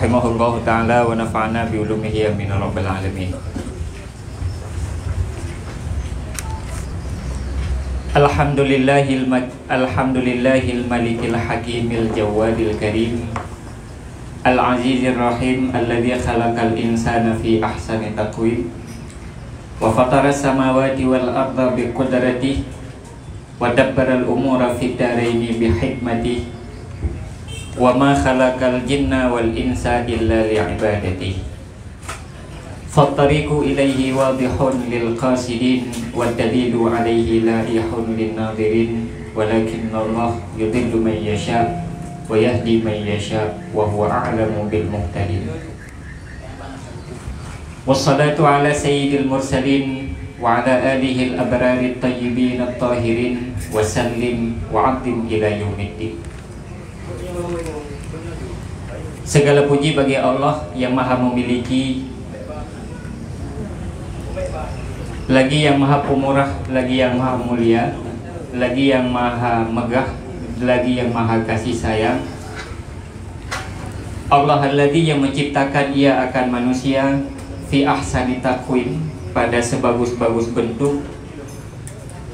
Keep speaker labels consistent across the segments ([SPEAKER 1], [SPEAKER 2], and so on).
[SPEAKER 1] Rahimahullah ta'ala wa nafa'ana bi ulumihi amin ya rabbal alamin. Alhamdulillahil malikil hakimil jawadil karim al-azizir rahim alladzi khalaqal insana fi ahsani taqwim wa fataras samawati wal arda bi qudratihi wa dabbaral umura fid dharaini bi hikmatihi wa ma khalaqal jinna wal insa illa li'ibadatihi fattariqu ilaihi wadihun lil qasidin wa dalilu alaihi larihun lin nadirin walakinna Allah yudillu man yasha wa yahdi man yasha wa huwa a'lamu bil muhtadin. Wassalatu ala sayyidil mursalin wa ala alihi al abrari tayyibin at-tahirin wa sallim wa 'addim ila yaumiddin. Segala puji bagi Allah yang maha memiliki, lagi yang maha pemurah, lagi yang maha mulia, lagi yang maha megah, lagi yang maha kasih sayang. Allah alladzi yang menciptakan ia akan manusia fi ahsani taqwim, pada sebagus-bagus bentuk,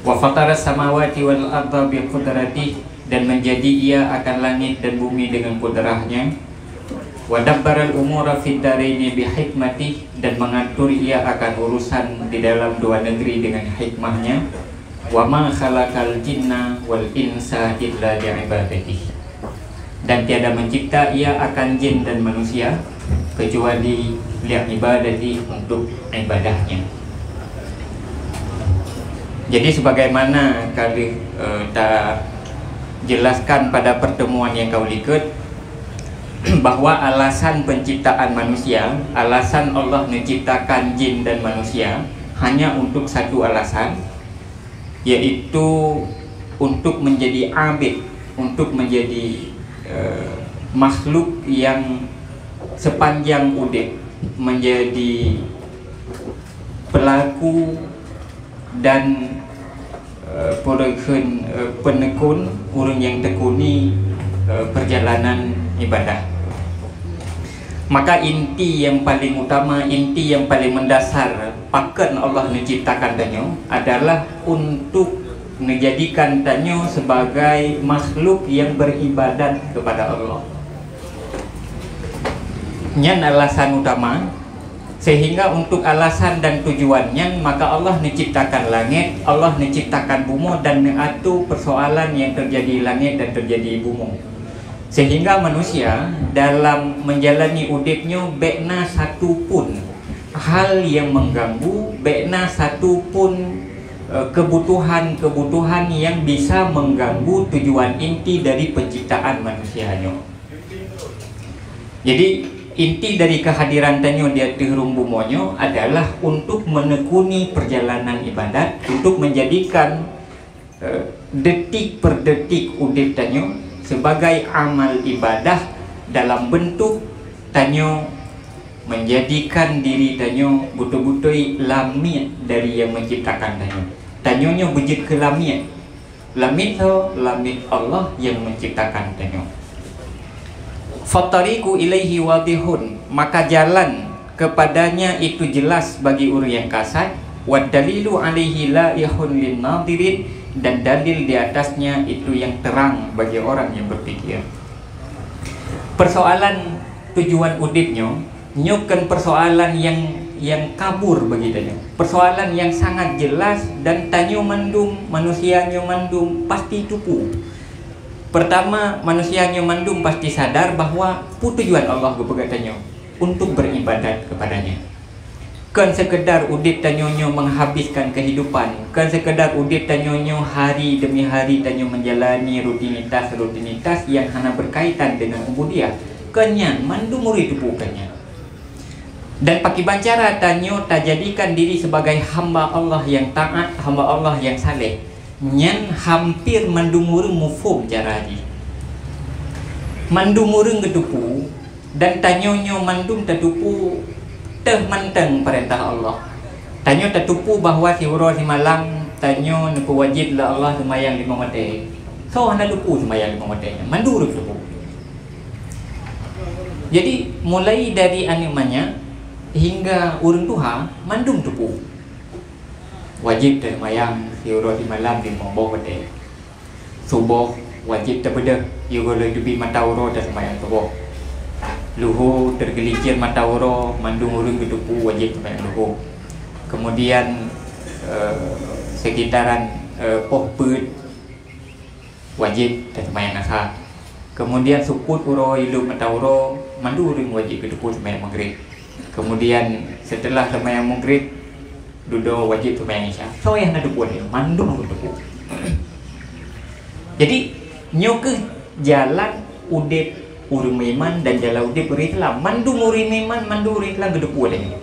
[SPEAKER 1] wa fataras samawati wal arda bi qudratihi, dan menjadi ia akan langit dan bumi dengan kudrahnya, wa dabbaral umura fid dharaini bi hikmatihi, dan mengatur ia akan urusan di dalam dua negeri dengan hikmahnya, wa ma khalaqal jinna wal insa illa li'ibadatihi, dan tiada mencipta ia akan jin dan manusia kecuali li'ibadatihi, untuk ibadahnya. Jadi sebagaimana kali tak jelaskan pada pertemuan yang kau ikut, bahwa alasan penciptaan manusia, alasan Allah menciptakan jin dan manusia hanya untuk satu alasan, yaitu untuk menjadi abid, untuk menjadi makhluk yang sepanjang udip menjadi pelaku dan penekun, orang yang tekuni perjalanan ibadah. Maka inti yang paling utama, inti yang paling mendasar pakan Allah menciptakan tanyo adalah untuk menjadikan tanyo sebagai makhluk yang beribadat kepada Allah. Nyan alasan utama, sehingga untuk alasan dan tujuannya maka Allah menciptakan langit, Allah menciptakan bumi, dan mengatur persoalan yang terjadi langit dan terjadi bumi, sehingga manusia dalam menjalani udipnya bekna satu pun hal yang mengganggu, bekna satu pun kebutuhan yang bisa mengganggu tujuan inti dari penciptaan manusianya. Jadi inti dari kehadiran tanyo di tirum bumonyo adalah untuk menekuni perjalanan ibadat, untuk menjadikan detik per detik udip tanyo sebagai amal ibadah dalam bentuk tanyo menjadikan diri tanyo betul-betul lamit dari yang menciptakan tanyo. Tanyonya bejit ke lamit. Lamit Allah yang menciptakan tanyo. Fattariqu ilaihi wadihun, maka jalan kepadanya itu jelas bagi orang yang kasat, wa dalilu alaihi laihun lin nadirin, dan dalil di atasnya itu yang terang bagi orang yang berpikir. Persoalan tujuan udipnya nyukan persoalan yang kabur bagi tanyo, persoalan yang sangat jelas, dan tanyo mandum, manusianya mandum pasti tupu. Pertama, manusianya mandum pasti sadar bahwa tujuan Allah kepada untuk beribadat kepadanya. Kan sekedar udip tanyonyo menghabiskan kehidupan, kan sekedar udip tanyonyo hari demi hari tanyo menjalani rutinitas yang hanya berkaitan dengan ubudiyah. Kenyan mandum murid tupukannya. Dan pakai bancara tanyo tak jadikan diri sebagai hamba Allah yang taat, hamba Allah yang saleh. Nyan hampir mandumurung mufum caradi, mandumurung ketupu, dan tanyonyo mandum tetupu teh manteng perintah Allah. Tanyo tetupu bahwa si wuro si malam tanyo nuku wajib la Allah semayang 5 waktu. So hana lupu semayang 5 waktu. Mandurung tetupu. Jadi mulai dari animanya hingga urang tuha mandum tupu. Wajib termayang siuro di malam di mombo pete. Subuh wajib terbeda juga lebih mata uro termayang subuh. Luhu tergelicir mata uro mandum urang tupu wajib termayang luhu. Kemudian sekitaran poh put wajib termayang asar. Kemudian suput uro ilu mata uro mandu urang wajib tupu termayang maghrib. Kemudian setelah termayang maghrib duduk wajib termayang isya. So yang ada buat dia mandum tupu. Jadi nyoke jalan udip urang meman dan jalan udip urang Islam. Mandum urang meman, mandum urang Islam gedupu dia.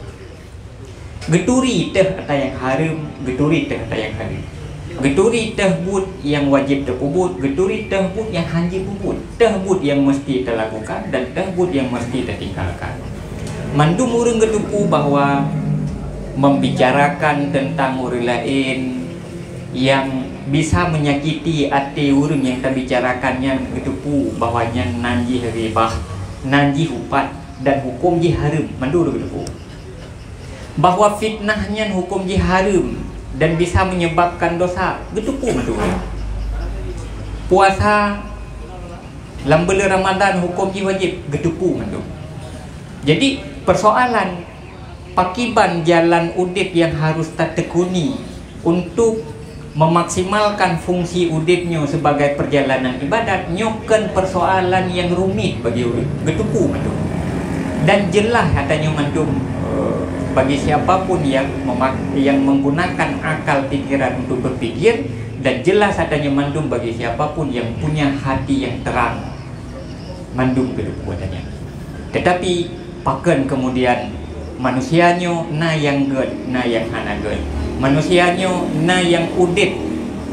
[SPEAKER 1] Geturi teh ada yang haram, geturi teh ada yang haram. Geturi teh but yang wajib terpubut, geturi teh but yang hanji pubut, teh but yang mesti terlakukan dan teh but yang mesti tertinggalkan. Mandum urang gedupu bahwa membicarakan tentang urang lain yang bisa menyakiti hati urang yang terbicarakannya gedupu bahwanya nanji ribah, nanji hupat dan hukum ji haram, mandum urang gedupu. Bahwa fitnahnya hukum ji haram dan bisa menyebabkan dosa getupu mandu. Puasa lambel Ramadan hukum ji wajib getupu mandu. Jadi persoalan pakiban jalan udip yang harus tertekuni untuk memaksimalkan fungsi udipnya sebagai perjalanan ibadat nyokan persoalan yang rumit bagi urip getupu mandu. Dan jelas katanya mandum bagi siapapun yang menggunakan akal pikiran untuk berpikir, dan jelas adanya mandum bagi siapapun yang punya hati yang terang, mandum kedupuannya. Tetapi paken kemudian manusianya na yang ged, na yang hana ged. Manusianya na yang udip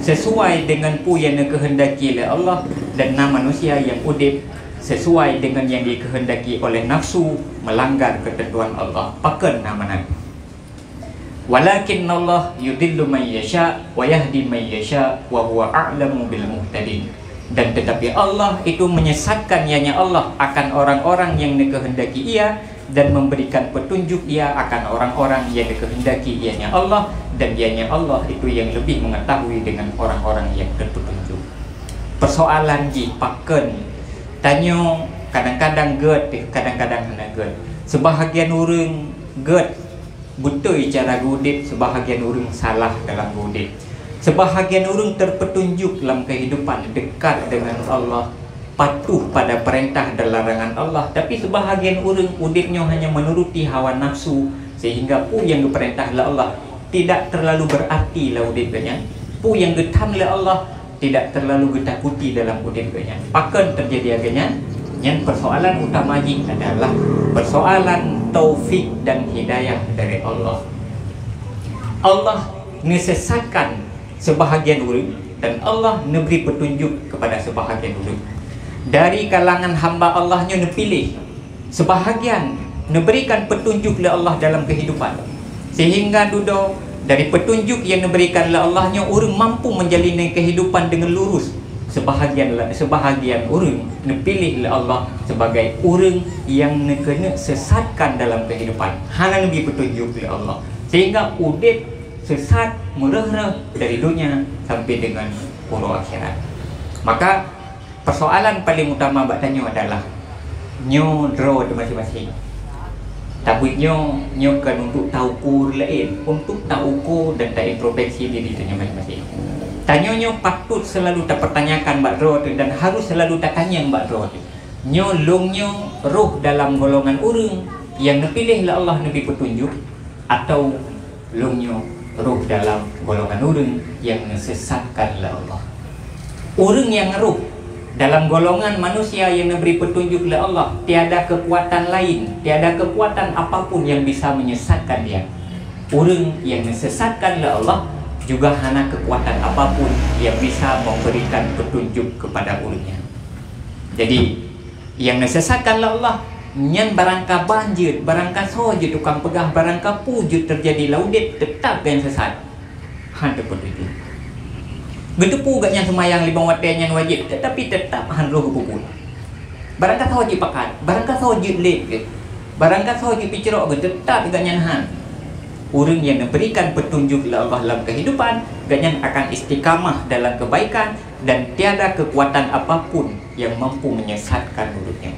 [SPEAKER 1] sesuai dengan pu yang dikehendaki oleh Allah, dan na manusia yang udip sesuai dengan yang dikehendaki oleh nafsu, melanggar ketentuan Allah. Paken namanya. Walakin Allah yudillu man yasha wa yahdi man yasha wa huwa a'lamu bil muhtadin. Dan tetapi Allah itu menyesatkan ianya Allah akan orang-orang yang dikehendaki ia, dan memberikan petunjuk ia akan orang-orang yang dikehendaki ianya Allah, dan ianya Allah itu yang lebih mengetahui dengan orang-orang yang terpetunjuk. Persoalan ji paken tanyo kadang-kadang ged, kadang-kadang hana ged. Sebahagian orang ged betul cara gudip, sebahagian orang salah dalam gudip. Sebahagian orang terpetunjuk dalam kehidupan, dekat dengan Allah, patuh pada perintah dan larangan Allah. Tapi sebahagian orang udipnya hanya menuruti hawa nafsu, sehingga pu yang diperintah oleh Allah tidak terlalu berarti lah udipnya. Pu yang getam oleh Allah tidak terlalu getakuti dalam udipnya. Pakan terjadi agaknya yang persoalan utama ini adalah persoalan taufik dan hidayah dari Allah. Allah nesesatkan sebahagian orang, dan Allah memberi petunjuk kepada sebahagian orang. Dari kalangan hamba Allahnya nepilih sebahagian, memberikan petunjuk oleh Allah dalam kehidupan, sehingga duduk dari petunjuk yang diberikan oleh Allahnya orang mampu menjalani kehidupan dengan lurus. Sebahagian orang dipilih oleh Allah sebagai orang yang kena sesatkan dalam kehidupan, hanya lebih petunjuk oleh Allah, sehingga udip sesat mereh-reh dari dunia sampai dengan pura akhirat. Maka persoalan paling utama batanya adalah nyo draw masing-masing. Tabutnya kan untuk tahu kur lain, untuk tahu kur dan tak introspeksi diri tanya masing-masing. Tanyanya patut selalu tak pertanyakan Mbak Ro, dan harus selalu tak tanya Mbak Ro. Nyo longnya roh dalam golongan orang yang dipilih oleh Allah nabi petunjuk, atau longnya roh dalam golongan orang yang disesatkan oleh Allah. Orang yang roh dalam golongan manusia yang diberi petunjuk oleh Allah, tiada kekuatan lain, tiada kekuatan apapun yang bisa menyesatkan dia. Orang yang disesatkan oleh Allah juga hana kekuatan apapun yang bisa memberikan petunjuk kepada orangnya. Jadi yang disesatkan oleh Allah, nyan barangka banjir, barangka soje tukang pegah, barangka pujud terjadi laudit, tetap yang sesat. Hana petunjuk. Gedepu gaknya semayang 5 waktu yang wajib, tetapi tetap han roh kepukul. Barang kata wajib pakat, barang kata wajib late ke, barang kata wajib picerok ke, tetap ganyan han. Orang yang memberikan petunjuk oleh Allah dalam kehidupan, ganyan akan istiqamah dalam kebaikan dan tiada kekuatan apapun yang mampu menyesatkan mulutnya.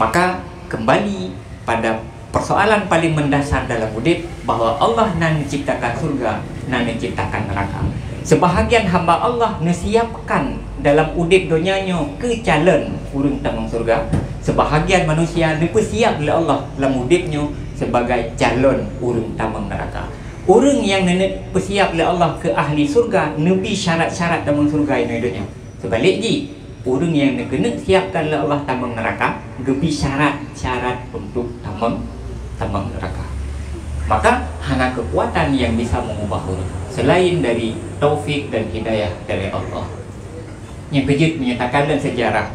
[SPEAKER 1] Maka kembali pada persoalan paling mendasar dalam hidup, bahwa Allah nan menciptakan surga, nan menciptakan neraka. Sebahagian hamba Allah nasiapkan dalam udip dunianya ke calon urang tamang surga. Sebahagian manusia dipersiap oleh Allah dalam udipnya sebagai calon urang tamang neraka. Orang yang persiap oleh Allah ke ahli surga, nebi syarat-syarat tamang surga ini dunia. Sebalik ji, orang yang kena siapkan oleh Allah tamang neraka, gebi syarat-syarat untuk tamang neraka. Maka hanya kekuatan yang bisa mengubah orang selain dari taufik dan hidayah dari Allah. Yang kejut menyatakan sejarah.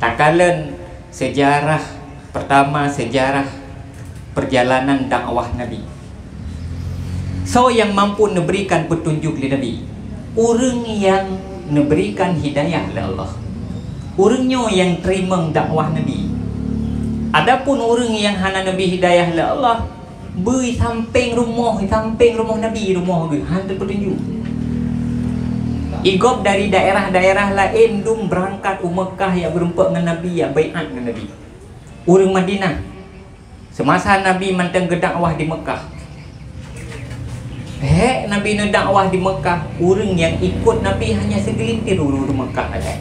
[SPEAKER 1] Takalan sejarah pertama, sejarah perjalanan dakwah Nabi. So yang mampu memberikan petunjuk oleh Nabi, orang yang memberikan hidayah oleh Allah, orangnya yang terima dakwah Nabi. Adapun orang yang hana Nabi hidayah oleh Allah, beri samping rumah Nabi, rumah ke hana petunjuk. Igop dari daerah-daerah lain dum berangkat ke Mekah yang berempat dengan Nabi, yang baiat dengan Nabi. Orang Madinah semasa Nabi manteng dakwah di Mekah, Nabi nak dakwah di Mekah, orang yang ikut Nabi hanya segelintir orang Mekah saja.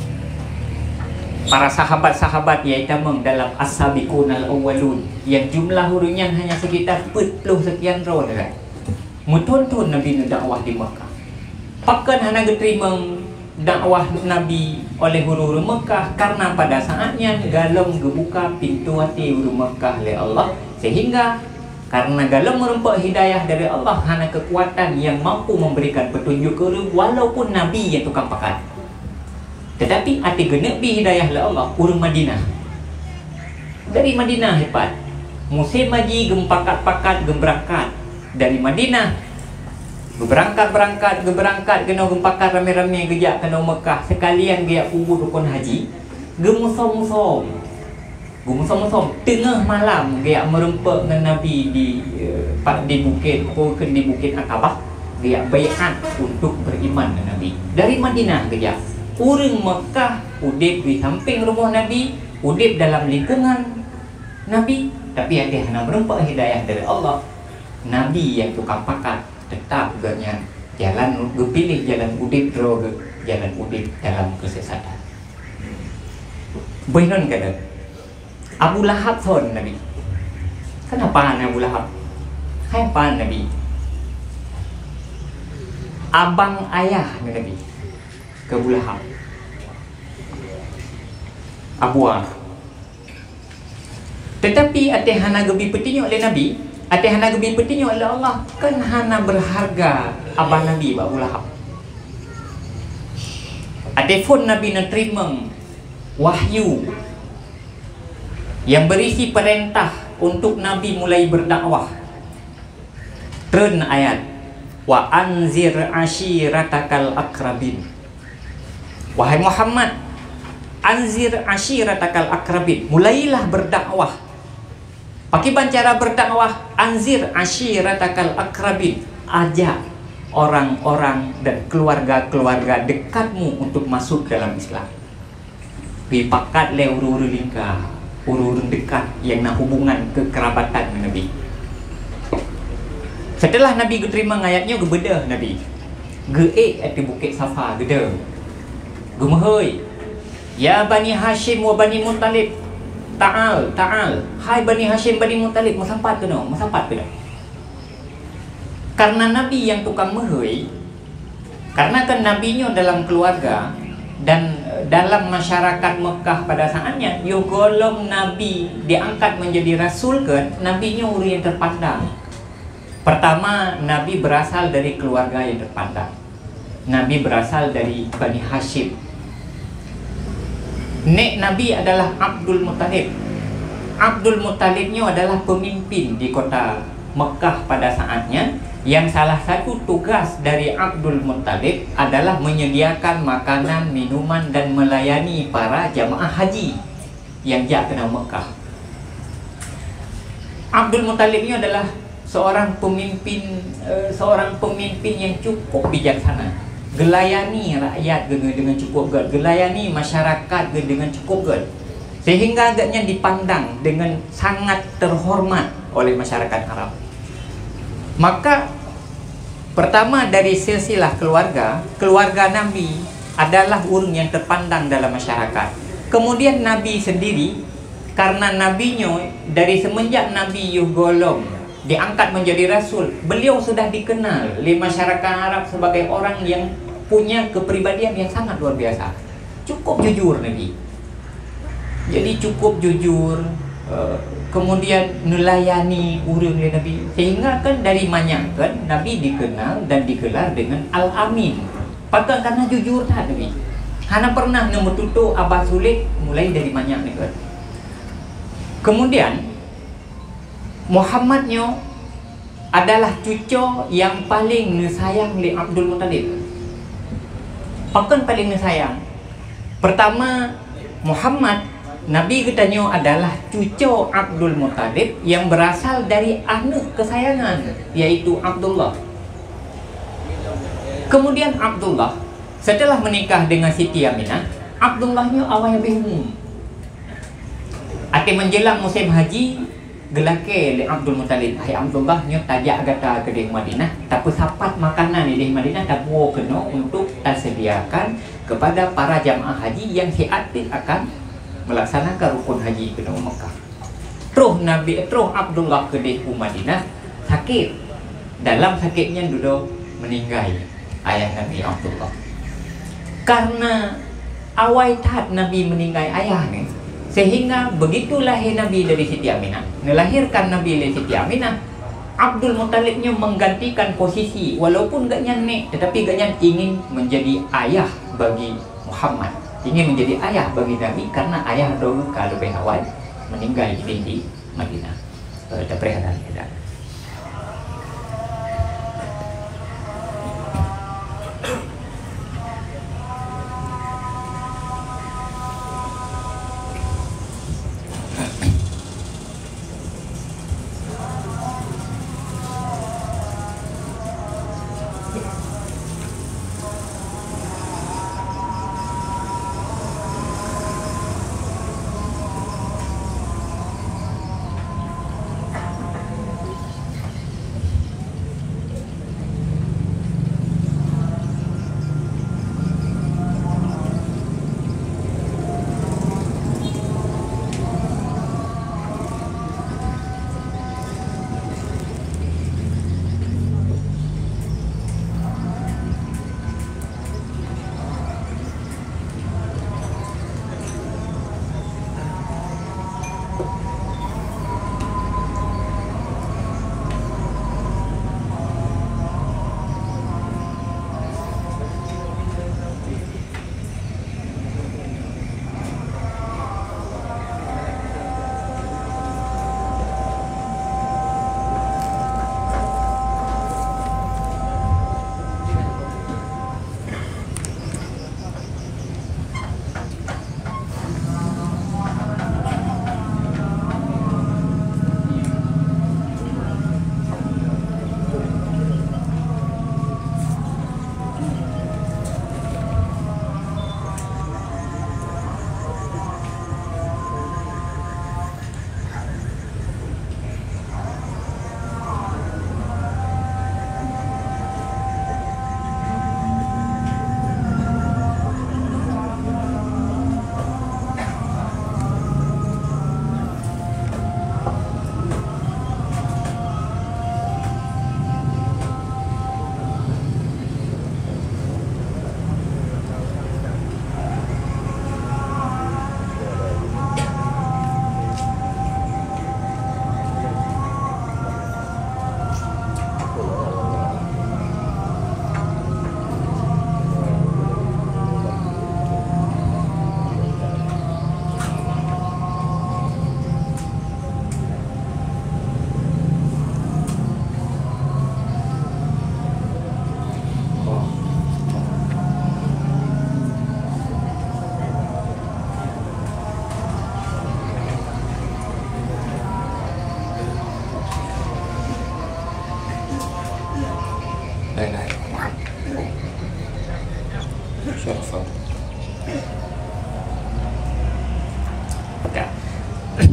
[SPEAKER 1] Para sahabat-sahabat iaitu dalam as-sabiqun al-awwalun, yang jumlah orangnya hanya sekitar 40 sekian orang. Muntun Nabi nak dakwah di Mekah. Pakan hana diterima dakwah Nabi oleh orang Mekah karena pada saatnya galam gebuka pintu hati orang Mekah oleh Allah, sehingga karena galam merempak hidayah dari Allah, hana kekuatan yang mampu memberikan petunjuk ke orang walaupun Nabi yang tukang pakat. Tetapi hati genep bi hidayah oleh Allah orang Madinah. Dari Madinah hebat. Musim haji gempakat-pakat gemberangkat dari Madinah. Berangkat kena gempakat rame-rame gejak kena Mekah, sekalian dia kubur rukun haji. Gemusom tengah malam dia merempak dengan Nabi di bukit Aqabah. Dia baiat untuk beriman dengan Nabi. Dari Madinah gejak. Orang Mekah udip di samping rumah Nabi, udip dalam lingkungan Nabi, tapi ada hana merempak hidayah dari Allah. Nabi yang tukang pakat tetap ganyan jalan, pilih jalan udip jalan udip dalam kesesatan. Benon kada Abu Lahab son Nabi. Kenapa Abu Lahab? Hai pan Nabi, abang ayah Nabi ke Abu Lahab, Abu Lahab. Tetapi ate hana gebi petinjuk oleh Nabi, ate hana gebi petinjuk oleh Allah, kan hana berharga abah Nabi Abu Lahab. Ate pun Nabi nak terima wahyu yang berisi perintah untuk Nabi mulai berdakwah. Tren ayat wa anzir ashiratakal akrabin. Wahai Muhammad, anzir ashiratakal akrabin, mulailah berdakwah. Pakai cara berdakwah, anzir ashiratakal akrabin, ajak orang-orang dan keluarga-keluarga dekatmu untuk masuk dalam Islam. Dipakat le uru-uru lingkar, uru-uru dekat yang nak hubungan kekerabatan dengan Nabi. Setelah Nabi terima ayatnya, gebedah Nabi geek at bukit Safa gede. Gemahoi, ya Bani Hashim wa Bani Muttalib, ta'al. Hai Bani Hashim, Bani Muttalib, masampat ke no? Karena Nabi yang tukang mahoi, karena kan Nabinya dalam keluarga dan dalam masyarakat Mekah pada saatnya, yo golong Nabi diangkat menjadi Rasul kan, Nabinya orang yang terpandang. Pertama, Nabi berasal dari keluarga yang terpandang. Nabi berasal dari Bani Hashim. Nek Nabi adalah Abdul Muttalib. Abdul Muttalibnya adalah pemimpin di kota Mekah pada saatnya, yang salah satu tugas dari Abdul Muttalib adalah menyediakan makanan, minuman dan melayani para jamaah haji yang jak ke Mekah. Abdul Muttalib ini adalah seorang pemimpin yang cukup bijaksana, gelayani rakyat dengan cukup ged, gelayani masyarakat dengan cukup ged, sehingga agaknya dipandang dengan sangat terhormat oleh masyarakat Arab. Maka pertama dari silsilah keluarga Nabi adalah urung yang terpandang dalam masyarakat. Kemudian Nabi sendiri, karena nabinya dari semenjak Nabi Yuhgolom diangkat menjadi rasul, beliau sudah dikenal oleh masyarakat Arab sebagai orang yang punya kepribadian yang sangat luar biasa. Cukup jujur Nabi. Jadi cukup jujur, kemudian melayani urang Nabi, sehingga kan dari banyak kan Nabi dikenal dan digelar dengan Al-Amin. Pakai karena jujur tak Nabi. Hana pernah nomor tutup abah sulit mulai dari banyak nih kan. Kemudian Muhammadnya adalah cucu yang paling disayang oleh Abdul Muttalib. Pakai paling disayang. Pertama, Muhammad Nabi katanya adalah cucu Abdul Muttalib yang berasal dari anak kesayangan, yaitu Abdullah. Kemudian Abdullah setelah menikah dengan Siti Aminah, Abdullahnya awalnya bingung. Ati menjelang musim haji, gelake le Abdul Muttalib, hai Abdullah nyo tajak gata ke di Madinah, tapi sapat makanan di Madinah tabu kena untuk tersediakan kepada para jamaah haji yang siatit akan melaksanakan rukun haji ke Mekah. Terus Abdullah ke di Madinah sakit. Dalam sakitnya dulu meninggal ayah Nabi Abdullah. Karena awal tat Nabi meninggal ayah ni, sehingga begitu lahir Nabi dari Siti Aminah, melahirkan Nabi dari Siti Aminah, Abdul Muttalibnya menggantikan posisi, walaupun gak nyanek, tetapi gak nyan ingin menjadi ayah bagi Muhammad, ingin menjadi ayah bagi Nabi, karena ayah dulu kalau lebih awal meninggal di Madinah. Terperhatikan kita.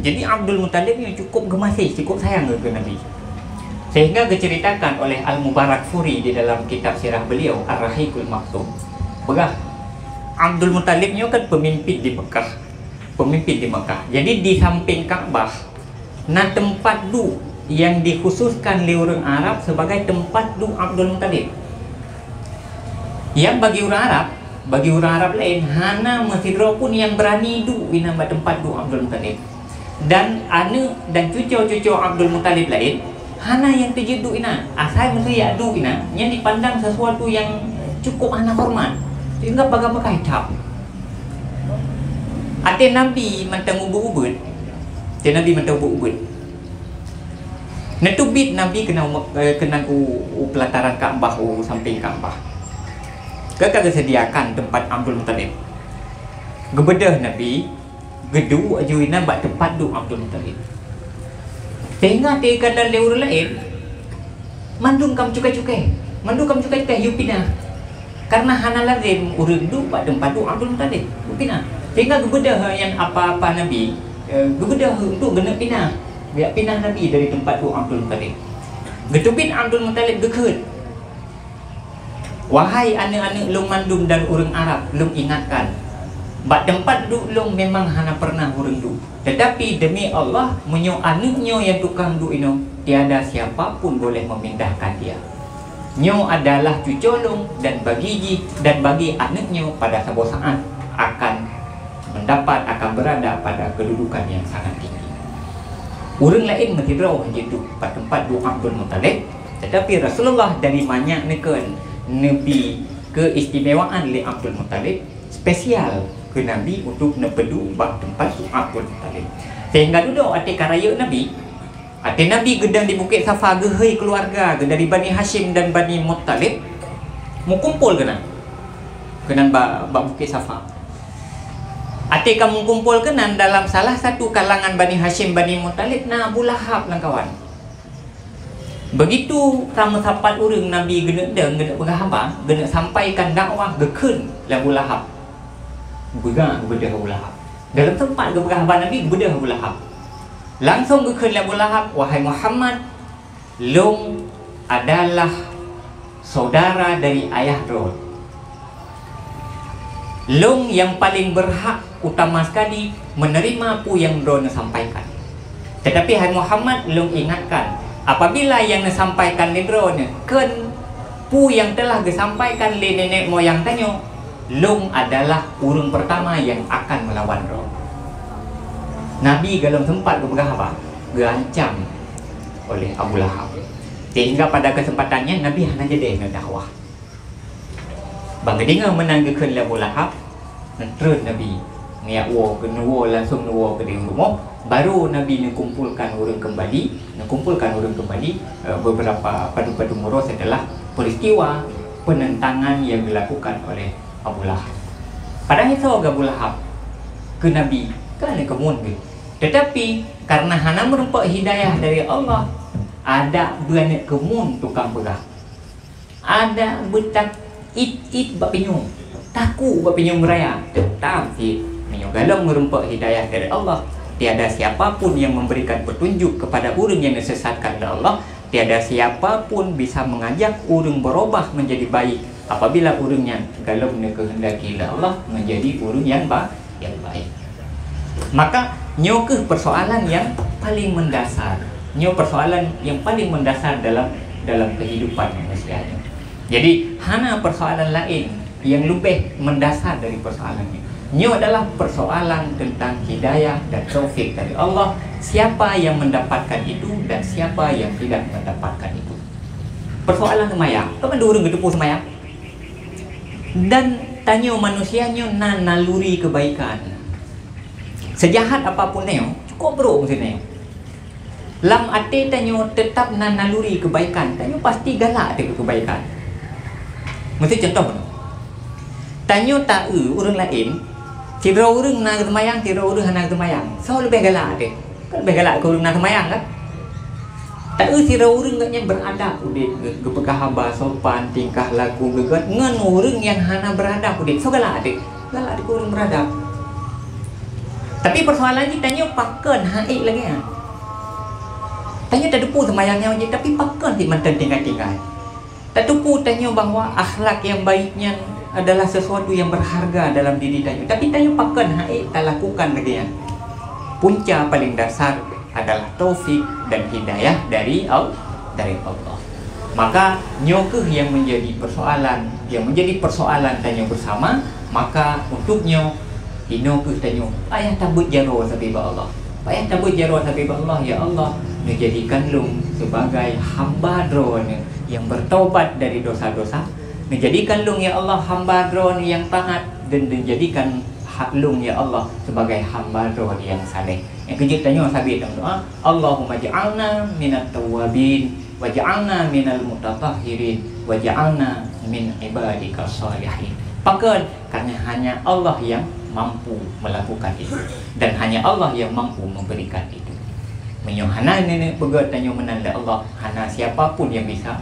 [SPEAKER 1] Jadi Abdul Muttalib ni cukup gemasih, cukup sayang ke Nabi. Sehingga diceritakan oleh Al-Mubarakfuri di dalam kitab sirah beliau Ar-Rahiqul Maktum. Begah, Abdul Muttalib ni kan pemimpin di Mekah. Jadi di samping Kaabah, nah tempat du yang dikhususkan oleh orang Arab sebagai tempat du Abdul Muttalib. Yang bagi orang Arab lain, hana Mesir pun yang berani du nama tempat du Abdul Muttalib. Dan anak dan cucu-cucu Abdul Muttalib lain, hana yang terjedu ina, asal mesti ya du ina, yang dipandang sesuatu yang cukup anak hormat. Sehingga baga-baga hitam. Ate Nabi mentang ubud-ubud. Netubit Nabi kena pelataran Kaabah, samping Kaabah. Kakak sediakan tempat Abdul Muttalib. Gebedah Nabi, gedu ajuina bak tempat du Abdul Muttalib. Sehingga dia kata orang lain, mandung kam cukai-cukai you pindah. Karena hana lazim urang du bak tempat du Abdul Muttalib, you pindah. Sehingga gebedah yang apa-apa Nabi, gebedah untuk kena pindah. Biar pindah Nabi dari tempat tu Abdul Muttalib. Getubin Abdul Muttalib gekut. Wahai anak-anak long mandum dan orang Arab, long ingatkan, bak tempat du long memang hana pernah orang du. Tetapi demi Allah, menyo anaknya yang tukang du ino, tiada siapapun boleh memindahkan dia. Nyo adalah cucu long dan bagi anaknya pada sebuah saat akan berada pada kedudukan yang sangat tinggi. Orang lain mentirau hidup pada tempat du Abdul Muttalib, tetapi Rasulullah dari banyak Nabi keistimewaan oleh Abdul Muttalib spesial ke Nabi untuk nepedu bak tempat du Abdul Muttalib. Sehingga dulu ate karaya Nabi gedang di Bukit Safa gehei keluarga dari Bani Hashim dan Bani Muttalib mau kumpul kena bak Bukit Safa. Ate kamu kumpul kenan dalam salah satu kalangan Bani Hashim Bani Muttalib na Abu Lahab lang kawan. Begitu kamu sapat urang Nabi gena berhamba, gena sampaikan dakwah gekun Abu Lahab. Bedah Abu Lahab. Dalam tempat berhamba Nabi bedah Abu Lahab. Langsung gekun Abu Lahab, wahai Muhammad, long adalah saudara dari ayah Rod. Long yang paling berhak utama sekali menerima apa yang Ron sampaikan. Tetapi hai Muhammad, long ingatkan, apabila yang disampaikan oleh Ron ken pu yang telah disampaikan oleh nenek moyang tanyo, long adalah urang pertama yang akan melawan Ron. Nabi dalam tempat berapa? Diancam oleh Abu Lahab. Sehingga pada kesempatannya Nabi hanya jadi dakwah. Bangga menanggakan Abu Lahab, terus Nabi niawo langsung nuwo ke rumah. Baru Nabi kumpulkan orang kembali beberapa padu-padu muro setelah peristiwa penentangan yang dilakukan oleh Abu Lahab. Pada itu Abu Lahab ke Nabi kan kemun gitu. Tetapi karena hana merupakan hidayah dari Allah, ada beranak kemun tukang berah, ada betak it bak pinyung, taku bak pinyung beraya. Tetap si pinyung galau merumpak hidayah dari Allah. Tiada siapapun yang memberikan petunjuk kepada orang yang disesatkan oleh Allah. Tiada siapapun bisa mengajak orang berubah menjadi baik apabila orangnya galau kehendaki Allah menjadi orang yang baik. Maka nyokeh persoalan yang paling mendasar, persoalan yang paling mendasar dalam kehidupan manusia. Jadi hana persoalan lain yang lebih mendasar dari persoalan ini. Ini adalah persoalan tentang hidayah dan taufik dari Allah. Siapa yang mendapatkan itu dan siapa yang tidak mendapatkan itu. Persoalan semayang, kapan dulu gedepu semayang? Dan tanya manusianya naluri kebaikan. Sejahat apapun neo, cukup bro maksudnya. Lam ate tanya tetap naluri kebaikan, tanya pasti galak ada kebaikan. Mesti contoh mana? Tanya tak orang lain, tira orang nak semayang, tira orang nak semayang. So lebih galak deh. Kan lebih galak ke orang nak semayang kan? Tak tira orang yang beradab udik, gepegah haba sopan, tingkah laku gegat ngan orang yang hana beradab udik. So galak deh. Galak deh orang beradab. Tapi persoalan ni tanya pakan haik lagi ah. Tanya tak depu semayangnya je, tapi pakan di mantan tinggal-tinggal. Tak depu tanya bahawa akhlak yang baiknya adalah sesuatu yang berharga dalam diri tanya. Tapi tanya pakan haik tak lakukan lagi ya. Punca paling dasar adalah taufik dan hidayah dari Allah. Maka nyokeh yang menjadi persoalan tanya bersama, maka untuknya inokeh tanya payah tabut jaro sabib Allah. Payah tabut jaro sabib Allah, ya Allah, menjadikan lung sebagai hamba drone yang bertaubat dari dosa-dosa. Menjadikan lung ya Allah hamba drone yang taat, dan menjadikan lung ya Allah sebagai hamba drone yang saleh. Yang kejut tanya sabit dalam doa, Allahumma ja'alna minat tawabin waj'alna minal mutatahhirin waj'alna min ibadika salihin. Pakan, karena hanya Allah yang mampu melakukan itu, dan hanya Allah yang mampu memberikan itu. Menyohana nenek pegat tanya menanda Allah, hana siapapun yang bisa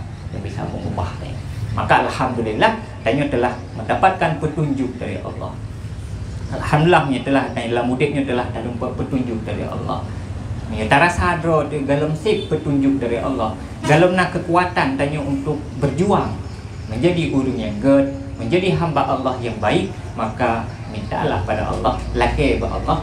[SPEAKER 1] mengubahnya. Maka alhamdulillah tanya telah mendapatkan petunjuk dari Allah. Alhamdulillahnya telah dalam mudiknya telah dapat petunjuk dari Allah. Tara sadro dalam sip petunjuk dari Allah. Dalam nak kekuatan tanya untuk berjuang menjadi orang yang good, menjadi hamba Allah yang baik, maka mintalah pada Allah, laki ba Allah,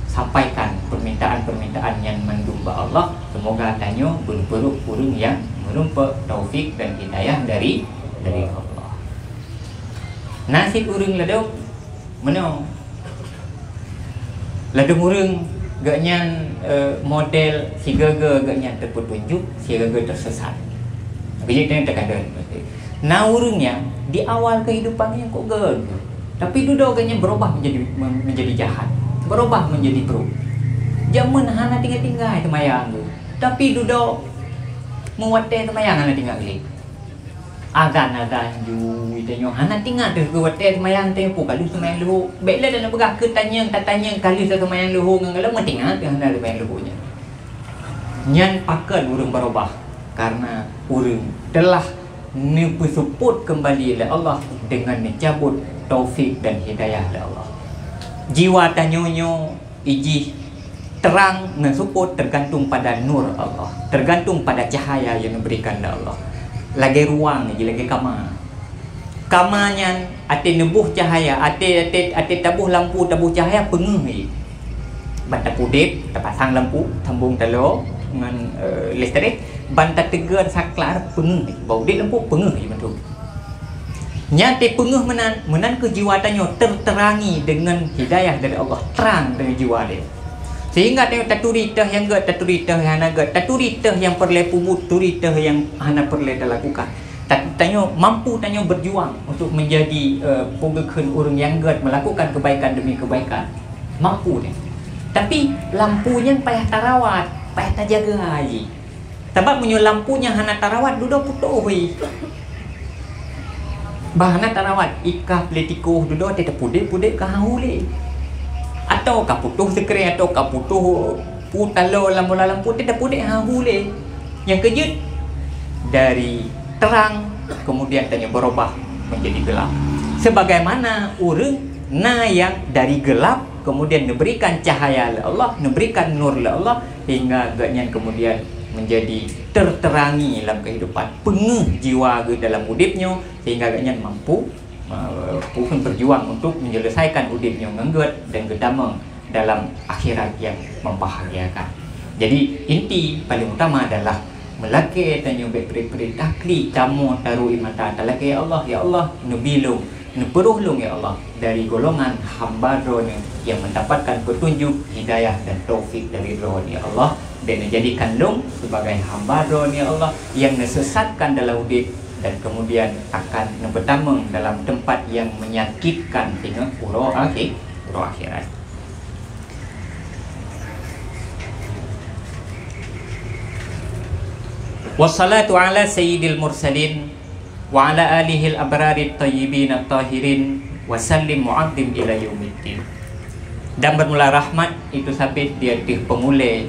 [SPEAKER 1] sampaikan permintaan-permintaan yang mendung ba Allah. Semoga tanya berperuk orang yang merumpa taufik dan hidayah dari Allah. Nasib orang ladau mana? Ladau orang gaknya model si gaga gaknya terpetunjuk, si gaga tersesat. Bijak dia terkadang. Nah urungnya di awal kehidupannya kok gaga, tapi duduk gaknya berubah menjadi jahat, berubah menjadi buruk. Zaman hana tinggal semayang tu, tapi duduk muatte semayang hana tinggal lagi. Agan ju tanya hana tinggal tu kuatte semayang tempo kalau semayang lu baiklah dan begah ke tanya kalau semayang lu ngala mau tinggal tu hana semayang lu nya. Nyan pakan urang berubah karena urang telah disebut kembali oleh Allah dengan mencabut taufik dan hidayah oleh Allah. Jiwa tanyonyo iji terang dan support tergantung pada nur Allah, tergantung pada cahaya yang diberikan oleh Allah. Lagi ruang ni, lagi kamarnya ate nebuh cahaya, ate tabuh lampu, tabuh cahaya pengeh ni. Banta pudip terpasang lampu sambung telo dengan listrik, banta tegar saklar pengeh, bau dik lampu pengeh ni betul. Nyate pengeh menan kejiwatannya terterangi dengan hidayah dari Allah, terang dari jiwa dia. Sehingga tengok taturitah yang gak, taturitah yang naga, taturitah yang perle pumut, turitah yang hana perle lakukan. Tanya mampu tanya berjuang untuk menjadi penggekan orang yang gak melakukan kebaikan demi kebaikan, mampu dia. Tapi lampunya payah tarawat, payah terjaga aja. Sebab punya lampunya hana tarawat duduk putus weh. Bahana tarawat ikah politiko duduk tetap pudek kahule. Atau kaputuh sekering atau kaputuh putalo lampu tidak pudek hahule. Yang kejut dari terang kemudian tanya berubah menjadi gelap. Sebagaimana orang yang dari gelap kemudian diberikan cahaya oleh Allah, diberikan nur oleh Allah, hingga agaknya kemudian menjadi terterangi dalam kehidupan, pengeh jiwa dalam hidupnya, sehingga agaknya mampu pun berjuang untuk menyelesaikan hidupnya ngengget dan gedamang dalam akhirat yang membahagiakan. Jadi inti paling utama adalah melaki tanya beri takli tamu taruh imata talaki ya Allah nubilung nuperuhlung ya Allah dari golongan hamba drone yang mendapatkan petunjuk hidayah dan taufik dari drone ya Allah, dan menjadikan lung sebagai hamba drone ya Allah yang nesesatkan dalam hidup dan kemudian akan bertamang dalam tempat yang menyakitkan hingga uro akhirat. Wassalatu ala sayyidil mursalin wa ala alihil abrarit tayyibin at-tahirin wa sallim mu'addim ila yaumiddin. Dan bermula rahmat itu sabit di atas pemulai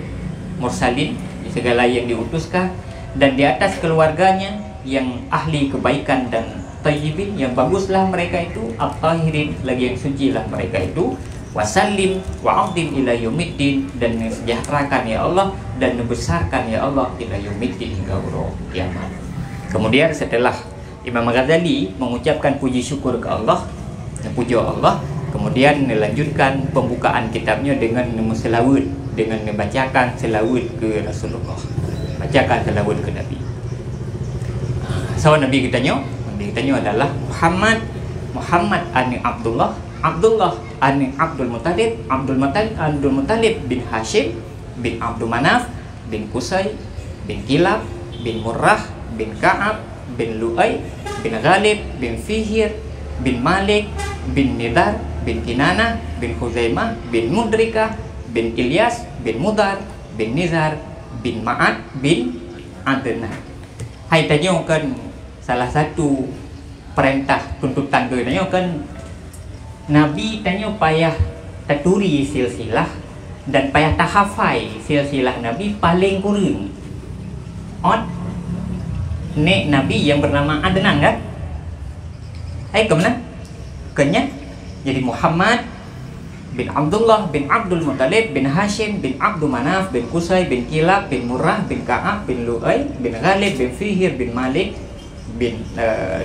[SPEAKER 1] mursalin, segala yang diutuskan, dan di atas keluarganya yang ahli kebaikan dan tayyibin, yang baguslah mereka itu, at-tahirin lagi yang suci lah mereka itu, wasallim wa'adzim ila yaumiddin, dan sejahterakan ya Allah dan besarkan ya Allah ila yaumiddin, hingga urut kiamat. Kemudian setelah Imam Ghazali mengucapkan puji syukur ke Allah, puja Allah, kemudian melanjutkan pembukaan kitabnya dengan selawat, dengan membacakan selawat ke Rasulullah, bacakan selawat ke Nabi. So Nabi kitanya adalah Muhammad ani Abdullah, Abdullah ani Abdul Muttalib, Abdul Muttalib bin Hashim bin Abdul Manaf bin Qusay bin Kilab bin Murrah bin Ka'ab bin Lu'ay bin Ghalib bin Fihr bin Malik bin Nidar bin Kinana bin Khuzaimah bin Mudrikah bin Ilyas bin Mudar bin Nizar bin Ma'ad bin Adnan. Hai tanyakan salah satu perintah tuntutan dia, tanyakan Nabi tanya payah taturi silsilah dan payah tahafai silsilah Nabi paling kurang nek Nabi yang bernama Adnan kan? Hai kemana? Kenya jadi Muhammad bin Abdullah bin Abdul Muttalib bin Hashim bin Abdul Manaf bin Qusay bin Kilab bin Murrah bin Ka'ab bin Lu'ay bin Ghalib bin Fihr bin Malik bin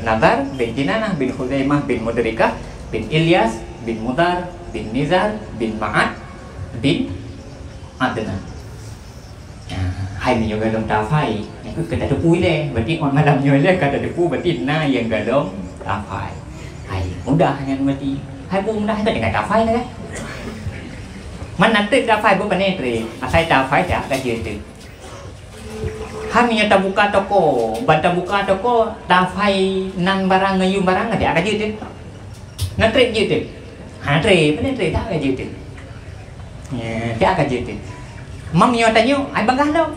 [SPEAKER 1] Nadar bin Kinanah bin Khuzaimah bin Mudrikah bin Ilyas bin Mudar bin Nizar bin Ma'ad bin Adnan. Hai ni juga dalam tafai, itu kata depu ile, berarti on malam nyoyle kata depu berarti na yang dalam tafai. Hai mudah yang berarti, hai pun mudah itu dengan tafai lah. Mana tu tafai pun benar tu, asal tafai dah kerja tu. Kami yang tak buka toko, bantah buka toko, tafai nan barang ngayum barang ada kerja tu. Nak trade je tu, trade, benar trade tak kerja tu. Ya, tak kerja tu. Mami yang tanya, ai bagah dah.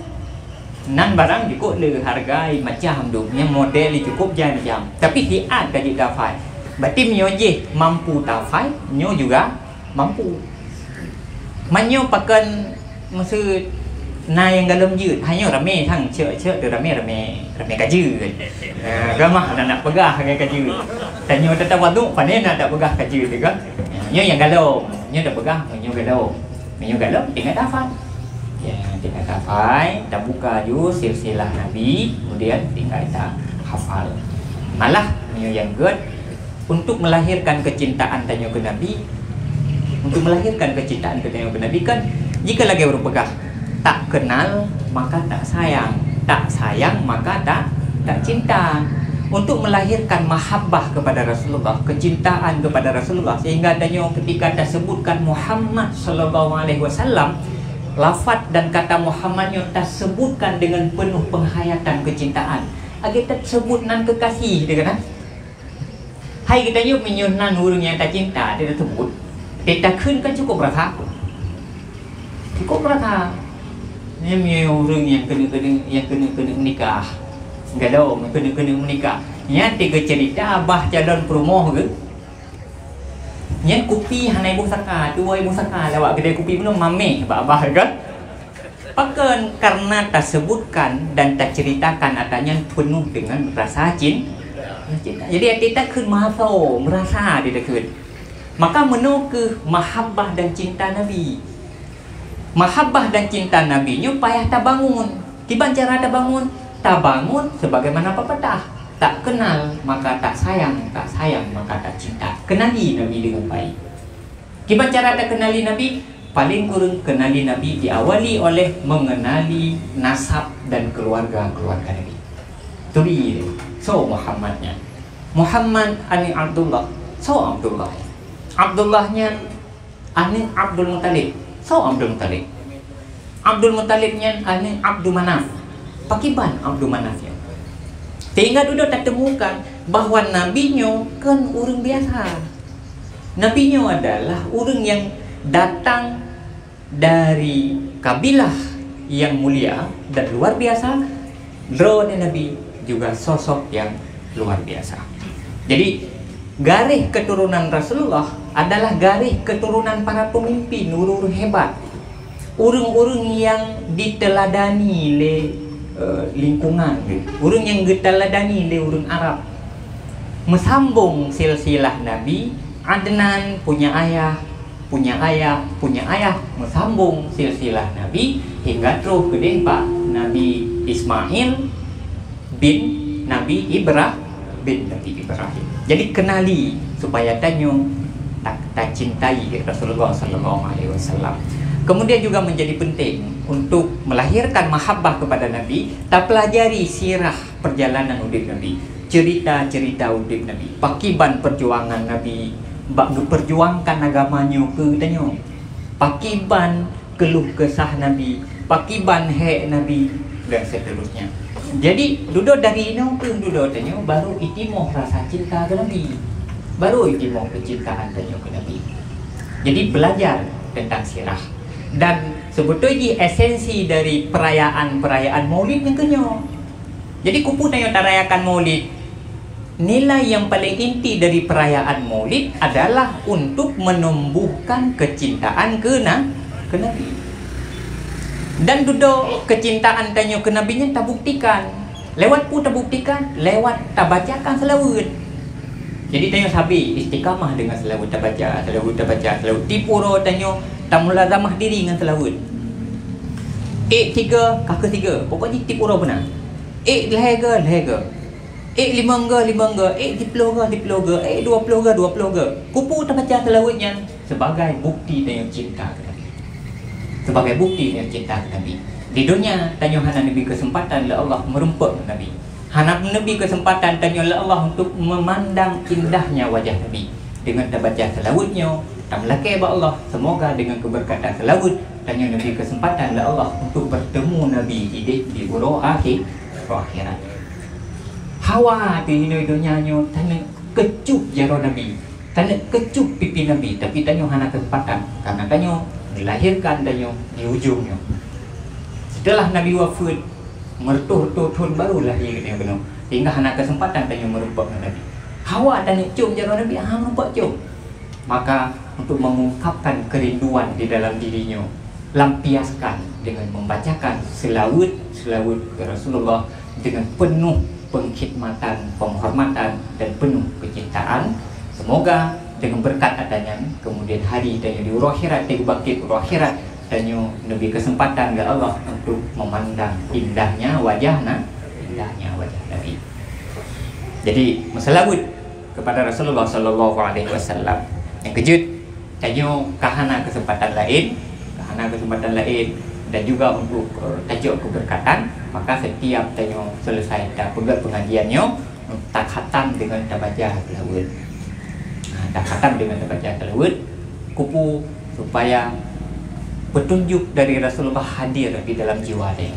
[SPEAKER 1] Nan barang ikut le harga macam tu, yang model cukup je macam. Tapi dia ada kerja tafai. Berarti mio je mampu tafai, mio juga mampu. Manyo pakan maksud na yang dalam je, hanya ramai hang cek tu ramai kerja. Gamah nak pegah kerja. Tanya tetap waktu panen nak pegah kerja tu kan. Nyo yang galau, nyo dah pegah, nyo galau tinggal tafai. Ya, tinggal tafai, dah buka ju silsilah Nabi, kemudian tinggal tak hafal. Malah nyo yang good untuk melahirkan kecintaan tanya ke Nabi, untuk melahirkan kecintaan ke Nabi kan, jika lagi orang pegah tak kenal maka tak sayang, tak sayang maka tak cinta. Untuk melahirkan mahabbah kepada Rasulullah, kecintaan kepada Rasulullah, sehingga adanya ketika tersebutkan Muhammad sallallahu alaihi wasallam, lafaz dan kata Muhammadnya tersebutkan dengan penuh penghayatan kecintaan. Agi tersebut nan kekasih dia kata. Hai kita yuk menyunan orang yang tak cinta dia tersebut. Kita kun kan cukup rasa. Cukup rasa. Ni orang yang kena menikah. Galau kena menikah. Nya tiga cerita abah calon promoh ke. Nya kopi hanai ibu saka, dua ibu saka lawak kedai kopi belum mame abah kan. Pakan karena tak sebutkan dan tak ceritakan adanya penuh dengan rasa cinta. Jadi kita kun merasa dia kun. Maka menu ke mahabbah dan cinta Nabi. Mahabbah dan cinta Nabi nya payah tak bangun. Tiba cara tak bangun? Tak bangun sebagaimana pepatah. Tak kenal maka tak sayang maka tak cinta. Kenali Nabi dengan baik. Tiba cara tak kenali Nabi, paling kurang kenali Nabi diawali oleh mengenali nasab dan keluarga Nabi. Itu dia. So Muhammadnya, Muhammad ani Abdullah. So Abdullah. Abdullahnya ani Abdul Muttalib. So Abdul Muttalib. Abdul Muttalibnya ani Abdul Manaf. Pakiban Abdul Manafnya. Sehingga dulu tak temukan bahawa nabinya kan orang biasa. Nabinya adalah orang yang datang dari kabilah yang mulia dan luar biasa. Drone Nabi juga sosok yang luar biasa. Jadi garis keturunan Rasulullah adalah garis keturunan para pemimpin, orang hebat, orang-orang yang diteladani oleh lingkungan, orang yang diteladani oleh orang Arab. Mesambung silsilah Nabi. Adnan punya ayah punya ayah mesambung silsilah Nabi hingga terus ke Pak Nabi Ismail bin Nabi Ibrahim. Jadi kenali supaya tanyo tak cintai Rasulullah sallallahu alaihi wasallam. Kemudian juga menjadi penting untuk melahirkan mahabbah kepada Nabi, tak pelajari sirah perjalanan udip Nabi, cerita-cerita udip Nabi, pakiban perjuangan Nabi, bak perjuangkan agamanya ke tanyo, pakiban keluh kesah Nabi, pakiban hek Nabi dan seterusnya. Jadi duduk dari ini ke duduk tanyo baru itimoh rasa cinta ke Nabi, baru itimoh kecintaan tanyo ke Nabi. Jadi belajar tentang sirah. Dan sebetulnya esensi dari perayaan Maulid yang kenyo. Jadi kupu tanya rayakan Maulid. Nilai yang paling inti dari perayaan Maulid adalah untuk menumbuhkan kecintaan ke Nabi. Dan duduk kecintaan tanya ke Nabi nya tak buktikan. Lewat pun tak buktikan, lewat tak bacakan selawat. Jadi tanya sabi istiqamah dengan selawat tak baca, selawat tipu roh tanya tak mulazamah diri dengan selawat. 3 kakak 3. Pokoknya tipu roh benar. Lehaga. 5 ga. 10 ga. 20 ga. Kupu tak baca selawatnya sebagai bukti tanya cinta ke Nabi. Sebagai bukti tanya cinta ke Nabi. Di dunia tanya hana Nabi kesempatan la Allah merempak Nabi. Hana Nabi kesempatan tanya la Allah untuk memandang indahnya wajah Nabi dengan terbaca selawatnya. Tak melaki ba Allah, semoga dengan keberkatan selawat tanya Nabi kesempatan la Allah untuk bertemu Nabi di uro akhirat. Hawa di dunia nyo tanya kecup jaro Nabi, tanya kecup pipi Nabi, tapi tanya hana kesempatan karena tanya dilahirkan tanya di ujungnya. Setelah Nabi wafat, mertuh-tuh barulah dia benar. Hingga hana kesempatan tanya merupak Nabi. Hawa tanya cium jaro Nabi, merupak cium. Maka untuk mengungkapkan kerinduan di dalam dirinya, lampiaskan dengan membacakan selawat ke Rasulullah dengan penuh pengkhidmatan, penghormatan dan penuh kecintaan. Semoga dengan berkat adanya kemudian hari dan di akhirat, di bangkit akhirat dan Nabi kesempatan ke Allah untuk memandang indahnya wajah Nabi. Jadi selawat kepada Rasulullah sallallahu alaihi wasallam. Yang kejut tanya kahana kesempatan lain dan juga untuk tajuk keberkatan, maka setiap tanya selesai dah pengajiannya tak khatam dengan tabaca selawat. Tak khatam dengan tabaca selawat kupu supaya petunjuk dari Rasulullah hadir di dalam jiwa dia.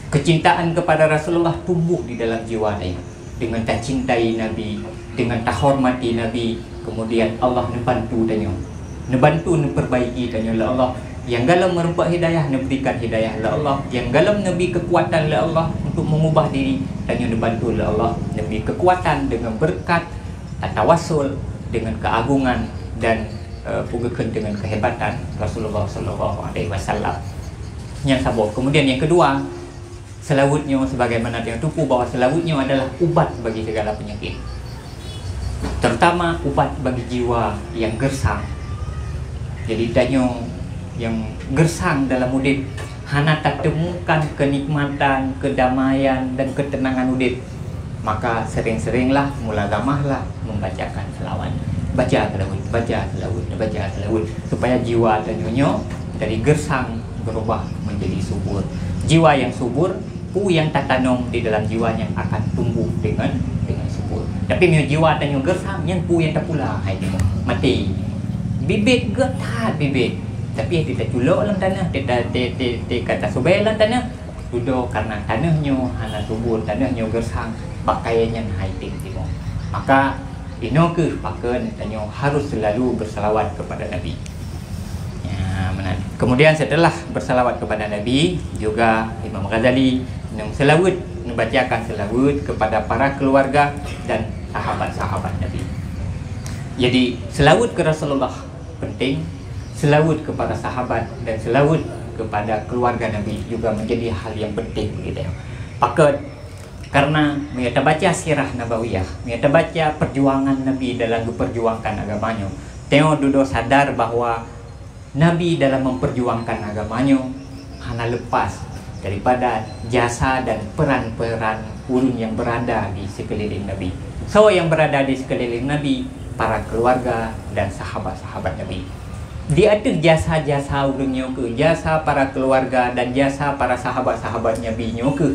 [SPEAKER 1] Kecintaan kepada Rasulullah tumbuh di dalam jiwa dia. Dengan tak cintai Nabi, dengan tak hormati Nabi, kemudian Allah membantu tanya, membantu memperbaiki tanya la Allah. Yang galam merupak hidayah, memberikan hidayah la Allah. Yang galam Nabi kekuatan la Allah untuk mengubah diri, tanya membantu la Allah. Nabi kekuatan dengan berkat, tawasul dengan keagungan dan pugakan dengan kehebatan Rasulullah sallallahu alaihi wasallam. Yang sabar. Kemudian yang kedua, selawatnya sebagaimana yang tupu bahwa selawatnya adalah ubat bagi segala penyakit. Terutama ubat bagi jiwa yang gersang. Jadi tanya yang gersang dalam udip, hana tak temukan kenikmatan, kedamaian dan ketenangan udip, maka sering-seringlah mulazamahlah membacakan selawat. Baca selawat supaya jiwa tanyanya dari gersang berubah menjadi subur. Jiwa yang subur, pu yang tak tanam di dalam jiwanya akan tumbuh dengan subur. Tapi punya jiwa tanya gersang, yang pu yang tak pula mati. Bibit getat bibit, tapi tidak culuk dalam tanah, tidak kata subel dalam tanah. Duduk karena tanahnya hana subur, tanahnya gersang, pakaiannya haiting timo. Maka ino ke pakai tanya harus selalu bersalawat kepada Nabi. Ya, benar. Kemudian setelah bersalawat kepada Nabi, juga Imam Ghazali selawat, membacakan selawat kepada para keluarga dan sahabat-sahabat Nabi. Jadi selawat ke Rasulullah penting, selawat kepada sahabat dan selawat kepada keluarga Nabi juga menjadi hal yang penting begitu. Pakat karena mereka baca sirah nabawiyah, mereka baca perjuangan Nabi dalam memperjuangkan agamanya, Tengok duduk sadar bahwa Nabi dalam memperjuangkan agamanya hana lepas daripada jasa dan peran-peran ulun yang berada di sekeliling Nabi. So yang berada di sekeliling Nabi, para keluarga dan sahabat-sahabat Nabi. Di atas jasa-jasa ulunnya ke, jasa para keluarga dan jasa para sahabat-sahabat Nabi ke,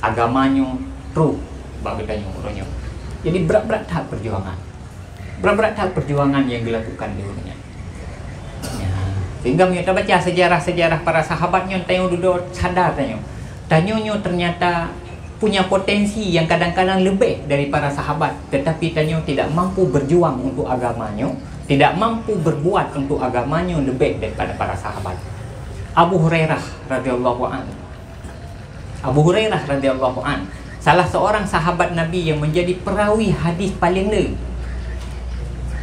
[SPEAKER 1] agamanya terus bagainya ulunnya. Jadi berat-berat tahap perjuangan. Berat-berat tahap perjuangan yang dilakukan di ulunnya. Sehingga kita baca sejarah-sejarah para sahabatnya, tanya duduk sadar tanya ternyata punya potensi yang kadang-kadang lebih dari para sahabat, tetapi tanya tidak mampu berjuang untuk agamanya, tidak mampu berbuat untuk agamanya lebih daripada para sahabat. Abu Hurairah radhiyallahu anhu. Abu Hurairah radhiyallahu anhu, salah seorang sahabat Nabi yang menjadi perawi hadis paling le.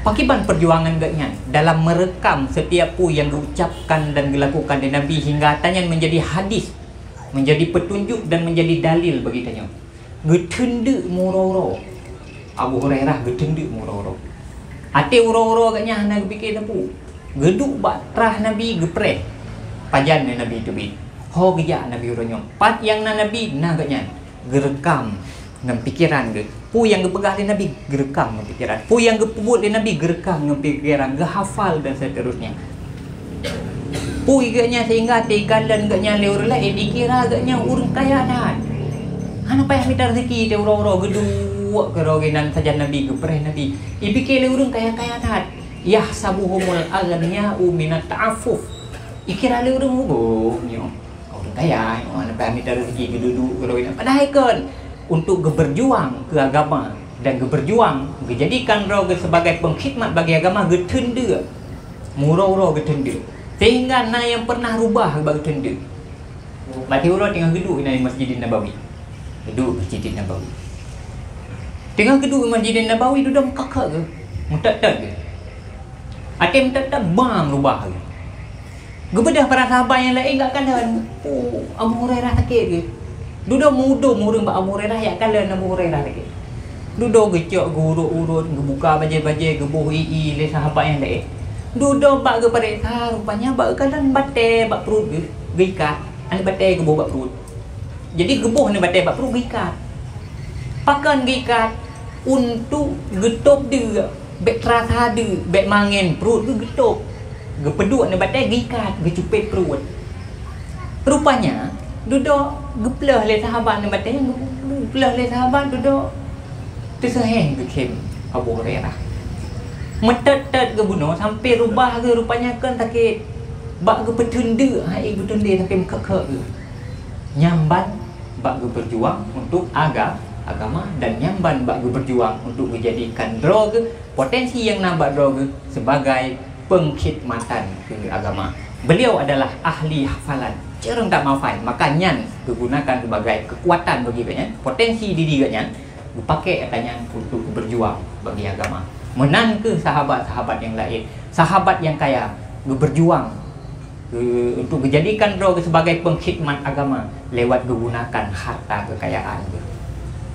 [SPEAKER 1] Pakiban perjuangan gaknya dalam merekam setiap yang diucapkan dan dilakukan oleh Nabi hingga tanya menjadi hadis, menjadi petunjuk dan menjadi dalil bagi tanya. Getendek muroro. Abu Hurairah getendek muroro. Ate uro-uro gaknya hana fikir tapu. Geduk batrah Nabi gepreh. Pajan Nabi tu bi. Ho gejak Nabi uronyo. Pat yang Nabi na gaknya gerekam dengan pikiran ge. Pu yang gepegah di Nabi gerekam dengan pikiran. Pu yang gepebut di Nabi gerekam dengan pikiran, gehafal dan seterusnya. Pu iganya sehingga tekalan gaknya le urang lain dikira gaknya urang kaya dah. Hana payah minta rezeki te uro-uro geduk keroginan saja Nabi gepreh Nabi. Ibike le urang kaya-kaya dah. Yahsabuhumul aghniya'u minat ta'affuf. Ikira le urang ubunyo. Urang kaya, hana payah minta rezeki geduk keroginan. Padahal kan untuk berjuang ke agama dan berjuang dijadikan roh sebagai pengkhidmat bagi agama getenda murau-rau getenda sehingga na yang pernah rubah bagi tenda mati urang tengah geduk di Masjid Nabawi, geduk Masjid Nabawi, tengah geduk Masjid Nabawi duduk kakak ke mutat-tat ke atem mutat-tat bang rubah ke gebedah para sahabat yang lain gak kanan. Oh, Abu Hurairah sakit ke duduk muda murung ba Abu Hurairah ya kala Abu Hurairah lagi. Duduk gecok gurut-urut gebuka bajai-bajai gebuh ii le sahabat yang lain. Duduk bak ke parek rupanya bak kalan bate bak perut ge gikat. Ane bate gebuh bak perut. Jadi gebuh ni bate bak perut gikat. Pakan gikat untuk getup dia bek terasa dia bek mangin perut ge getup. Gepeduk ni bate gikat gecupet perut. Rupanya duduk geplah le sahabat ni batang geplah le sahabat duduk terseheng ke kem Abu Hurairah metet-tet ke bunuh sampai rubah ke rupanya kan sakit bak ke petunda hai petunda sampai mekek ke nyamban bak ke berjuang untuk agama dan nyamban bak ke berjuang untuk menjadikan drog potensi yang nampak drog sebagai pengkhidmatan ke agama. Beliau adalah ahli hafalan, cerang tak mafai, makanya digunakan sebagai kekuatan bagi katanya, potensi diri katanya, dipakai katanya untuk berjuang bagi agama. Menang ke sahabat-sahabat yang lain, sahabat yang kaya, berjuang untuk dijadikan roh sebagai pengkhidmat agama lewat menggunakan harta kekayaan.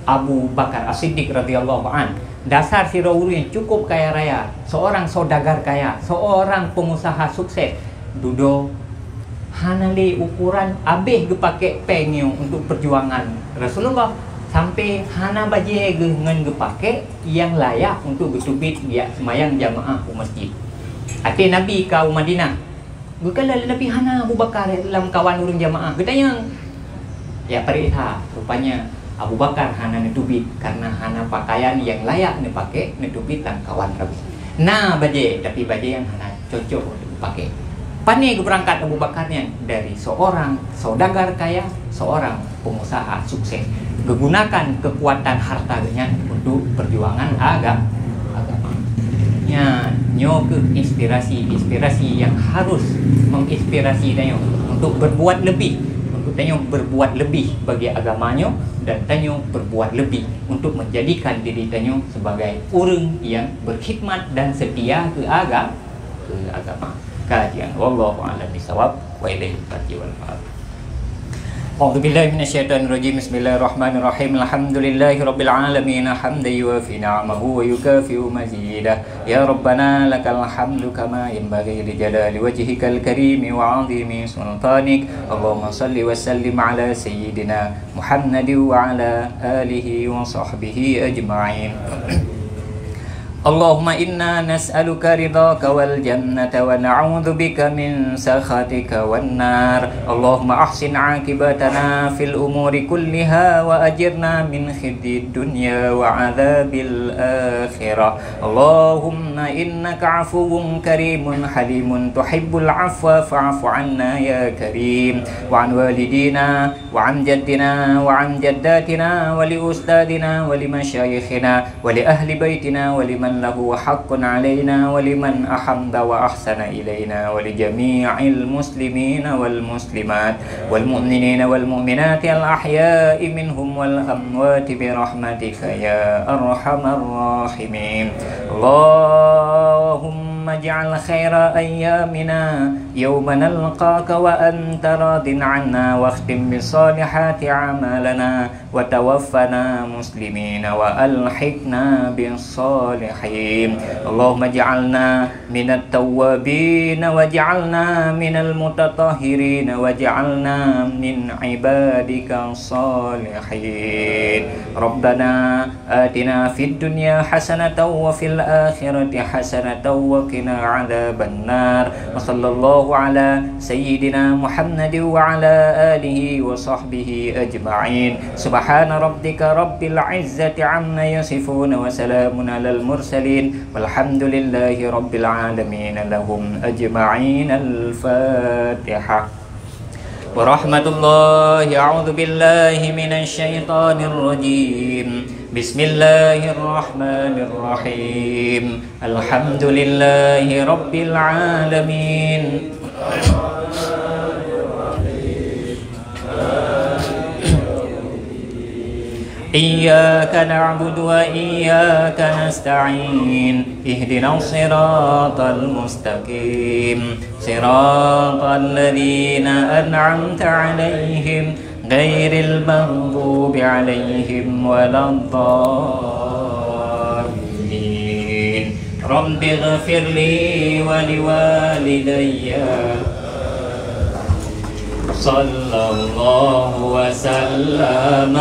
[SPEAKER 1] Abu Bakar As-Siddiq radhiyallahu an, dasar si roh yang cukup kaya raya, seorang saudagar kaya, seorang pengusaha sukses. Duduk hanali ukuran habis ge pakai pengyo untuk perjuangan Rasulullah sampai hana baje ge ngan ge pakai yang layak untuk getubit dia semayang jamaah ke masjid. Ati Nabi ke Madinah. Gekala Nabi hana Abu Bakar dalam kawan urang jamaah. Gedayang ya perintah rupanya Abu Bakar hana netubit karena hana pakaian yang layak ne pakai netubit dan kawan Nabi. Nah baje tapi baje yang hana cocok untuk dipakai. Pani berangkat Abu Bakarnya dari seorang saudagar kaya, seorang pengusaha sukses, menggunakan kekuatan hartanya untuk perjuangan agama. Ya, nyo ke inspirasi yang harus menginspirasi Tanyo untuk berbuat lebih, untuk Tanyo berbuat lebih bagi agamanya dan Tanyo berbuat lebih untuk menjadikan diri Tanyo sebagai orang yang berkhidmat dan setia ke agama. Kajian wallahu a'lam bishawab wa ilaihi marji wal ma'ab. A'udzubillahi minasyaitonirrajim. Bismillahirrahmanirrahim. Alhamdulillahirabbil alamin. Hamdan yuwafi ni'amahu wa yukafi'u mazidah. Ya Rabbana lakal hamdu kama yanbaghi li jalali wajhikal karimi wa 'azimi sultanik. Allahumma shalli wa sallim ala sayyidina Muhammadin wa ala alihi wa sahbihi ajma'in. Allahumma inna nas'aluka ridhaka wal jannata wa na'udzu bika min sakhatika wan nar. Allahumma ahsin 'aqibatana fil umuri kulliha wa ajirna min khizyid dunya wa 'adzabil akhirah. Allahumma innaka 'afuwwun karimun halimun tuhibbul 'afwa fa'fu 'anna ya karim. Wa 'an walidina wa 'an jaddina wa 'an jaddatina wa li ustadina wa li masyayikhina wa li ahli baitina wa liman له حق علينا ولمن أحب وأحسن إلينا ولجميع المسلمين والمسلمات والمؤمنين والمؤمنات الأحياء منهم والأموات برحمتك يا أرحم الراحمين. اللهم اجعل خير أيامنا يوم نلقاك وأنت راض عنا واختم بالصالحات أعمالنا وتوفنا مسلمين وألحقنا بالصالحين. اللهم اجعلنا من التوابين واجعلنا من المتطهرين واجعلنا من عبادك الصالحين. ربنا آتنا في الدنيا حسنة وفي الآخرة حسنة وقنا عذاب النار. وصلى الله على سيدنا محمد وعلى آله وصحبه أجمعين. سبحان ربك رب العزة عما يصفون وسلام على المرسلين والحمد لله رب العالمين لهم أجمعين. الفاتحة. ورحمة الله. أعوذ بالله من الشيطان الرجيم. بسم الله الرحمن الرحيم. الحمد لله رب العالمين. إياك نعبد وإياك نستعين. اهدنا الصراط المستقيم صراط الذين أنعمت عليهم غير المغضوب عليهم ولا الضالين. رب اغفر لي ولوالدي. صلى الله وسلم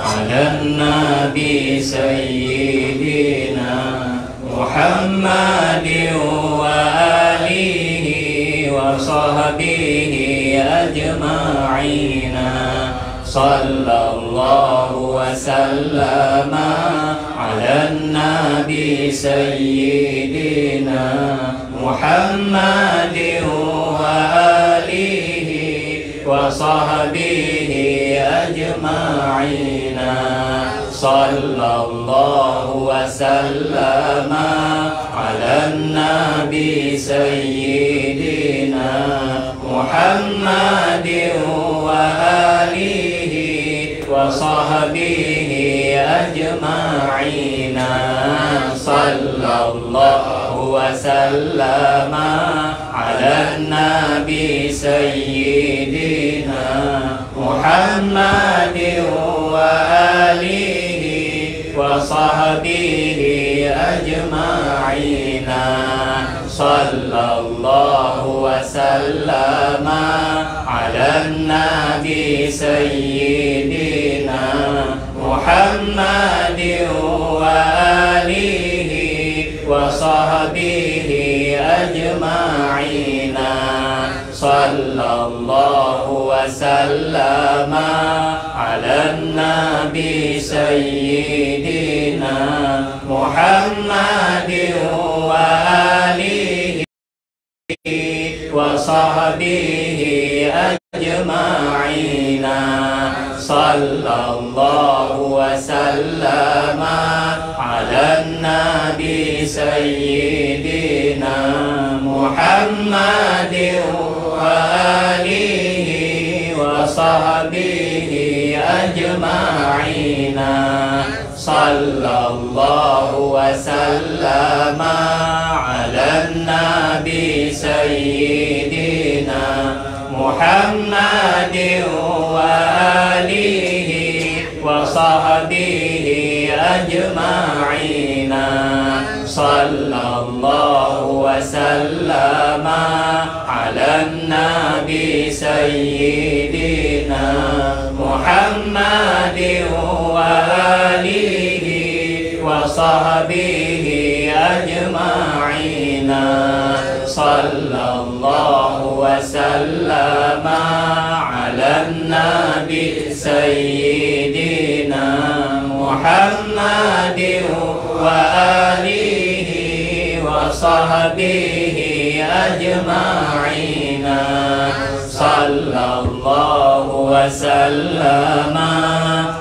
[SPEAKER 1] على النبي سيدنا محمد وآله وصحبه أجمعين. صلى الله وسلم على النبي سيدنا محمد وآله وصحبه أجمعين. صلى الله وسلم على النبي سيدنا محمد وآله وصحبه أجمعين. صلى الله وسلم على النبي سيدنا محمد وآله وصحبه أجمعين. صلى الله وسلم على النبي سيدنا محمد وآله وصحبه أجمعين. صلى الله وسلم على النبي سيدنا محمد وآله وصحبه أجمعين. صلى الله وسلم على النبي سيدنا محمد وآله وصحبه أجمعين. صلى الله وسلم على النبي سيدنا محمد Muhammadin wa alihi wa sahbihi ajma'ina. Sallallahu wa sallama ala nabi sayyidina Muhammadin wa alihi wa sahbihi ajma'ina. Sallallahu wa sallama ala nabi sayyidina Muhammadin wa alihi wa sahbihi ajma'ina. Sallallahu wa sallama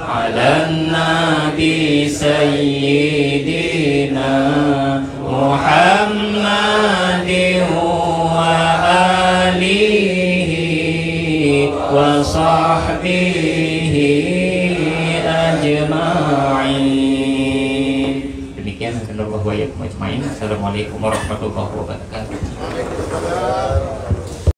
[SPEAKER 1] ala nabi sayyidina Muhammadin wa alihi wa sahbihi ajma'in. Demikian, Assalamualaikum warahmatullahi wabarakatuh.